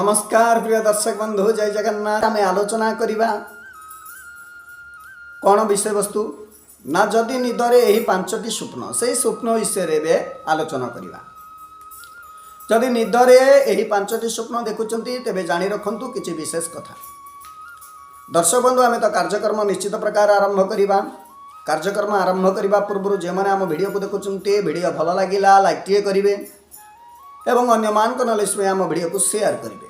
नमस्कार प्रिय दर्शक बंधु जय जगन्नाथ। आम आलोचना करवा कौन विषय वस्तु ना जदि निदरे यही पांचटी स्वप्न से स्वप्न विषय आलोचना करवा। जदि निदरे यही पांचटी स्वप्न देखुं तेरे जाणी रखु किसी विशेष कथा। दर्शक बंधु आम तो कार्यक्रम निश्चित प्रकार आरंभ करवा। कार्यक्रम आरंभ करने पूर्व जो मैंने आम भिडियो को देखुं भिडियो भल लगे लाइक टे करेंगे एवं अन्य मान नॉलेज में आम भिडियो को शेयर करेंगे।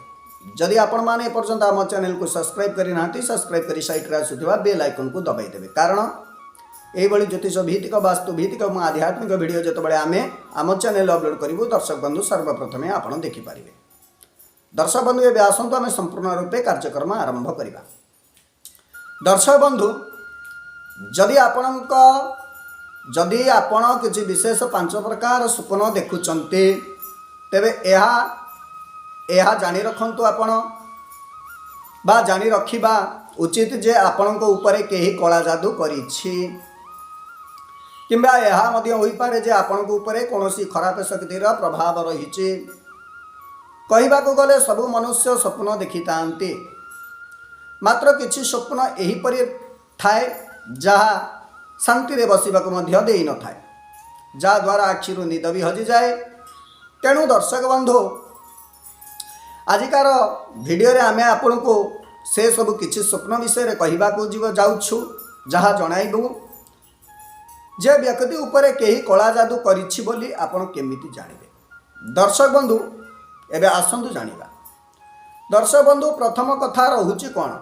जदि आपण मैंने एपर्यंत आम चैनल को सब्सक्राइब करना सब्सक्राइब कर साइड आसुवा बेल आइकन को दबाई देवे। कारण यही ज्योतिष भीतिक वास्तु भीतिक आध्यात्मिक भिडियो जो आम आम चैनल अपलोड करूँ दर्शक बंधु सर्वप्रथम आप देखिपारे। दर्शक बंधु ये आसतु आम संपूर्ण रूपे कार्यक्रम आरंभ करवा। दर्शक बंधु जदि आपण किसी विशेष 5 प्रकार स्वप्न देखुंटे तेबे यह जानी रखंतु आपण बा जानी रखिबा उचित जे आपणको उपरे केही कला जादू करिछि किंबा यह मध्य होई पारे जे आपणको उपरे कोनोसी खराब शक्तिर प्रभाव रहिछि। कहबा को गले सब मनुष्य स्वप्न देखितांती मात्र किछि स्वप्न एही परि थाए जहा शांति रे बसिबा को मध्य देई न थाए जा द्वारा आखिरु निद भी हजि जाए। तेणु दर्शक बंधु आजिकार भिडियो रे आमे आपन को से सब किछि स्वप्न विषय कहबा को जाउछु जहा जणाइबु जे व्यक्ति उपरे केही कला जादू करिछि बोली आपन केमिति जानिबे। दर्शक बंधु एबे आसंतु जानिबा। दर्शक बंधु प्रथम कथा रहुछि कोन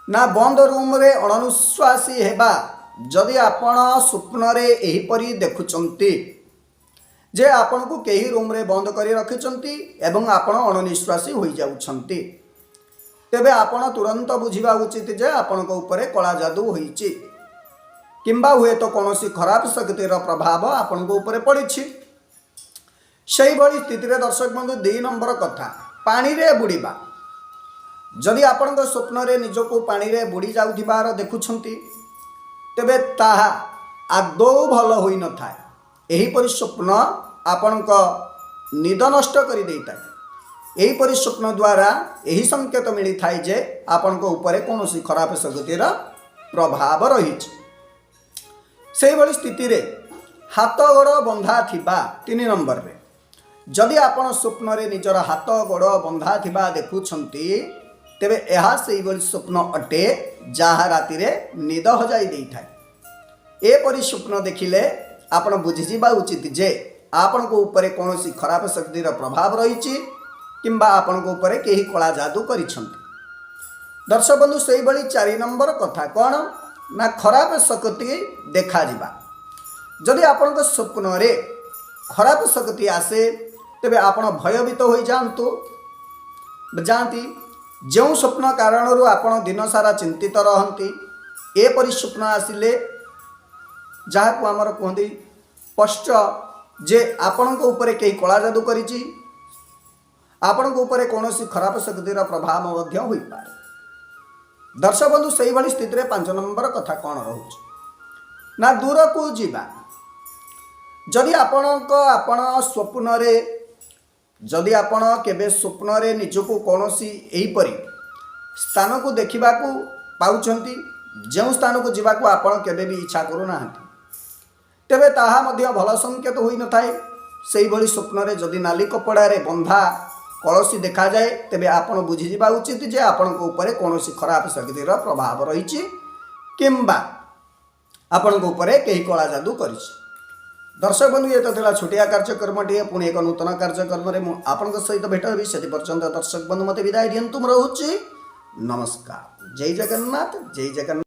ना बंद रूम रे अणनुश्वासी हेबा। जदि आपण स्वप्न रे एही परि देखुचंती जे आपण को केही रूम रे बंद करी रखिचंती एवं आपण अणनिश्वासी होई जाउछंती तेबे आपण तुरंत बुझिबा उचित जे आपण को ऊपर कला जादू होईछि किंबा हुए तो कोनोसी खराब शक्तिर प्रभाव आपण को ऊपर पड़िछि। सेही भली स्थिति रे दर्शक बंधु 2 नंबर कथा पानी रे बुड़ीबा। जदि आपण को स्वप्न रे निज को पानी रे बुड़ी जाउथिबार देखुछंती तेबे ताहा आदौ भल होई न थाए। एही परि स्वप्न आपण को निद नष्ट कर देइताए। एही परि स्वप्न द्वारा एही संकेत मिली थाए जे आपण को ऊपर कोनोसी खराब शक्तिर प्रभाव रहिछि। सेही भली स्थिति रे हाथ गोड़ बंधा थिबा 3 नंबर रे जदि आपण स्वप्न रे निजर हाथ गोड़ बंधा थिबा देखुछंती तेबे एहा सेही भली स्वप्न अटे जहा राति रे निद हजाई देई थाए। ए परि स्वप्न देखिले आपण बुझिजिबा उचित जे आपण को ऊपर कोनोसी खराब शक्तिर प्रभाव रहिछि किंबा आपण को ऊपर केही कला जादू करिछंती। दर्शक बंधु सेही भली 4 नंबर कथा कोन ना खराब शक्ति देखा जिबा। जदि आपण को स्वप्न रे खराब शक्ति आसे तेबे आपण भयभीत होई जानती जो स्वप्न कारणरू आपण दिन सारा चिंतित रहंती ए परि स्वप्न आसिले जहाँ को आमर कहते स्पष्ट जे आपण को ऊपर कई कला जादू करिछि आपण को ऊपर कोनोसी खराब शक्तिर प्रभाव मध्य होई पारे। दर्शक बंधु सेही भली स्थिति रे 5 नंबर कथा कोन रहउछि ना दूर को जीवा। जदि आपण स्वप्न रे जदि आपण केबे स्वप्न रे निजको कोनोसी एही परि स्थान को देखिबा को पाउछंती जो स्थान को जीवा को आपण केबे भी इच्छा करू नाहंती तेबे ताहा मध्य भल संकेत होई न थाए। सेही भली स्वप्न रे जदि नाली कपड़ा रे बंधा कलसी देखा जाए तेबे आपण बुझिजिबा उचित जे आपण को ऊपर कोनोसी खराब शक्तिर प्रभाव रहिछि किंबा आपण को ऊपर केही कला जादू करिछि। दर्शक बंधु ये तो थिला छोटिया कार्यक्रम टे पुणी एक नूतन कार्यक्रम रे आपण सहित भेट हेबी। सेति पर्यंत दर्शक बंधु मते विदाय दियंतु। रहउछि नमस्कार। जय जगन्नाथ जय जगन्नाथ।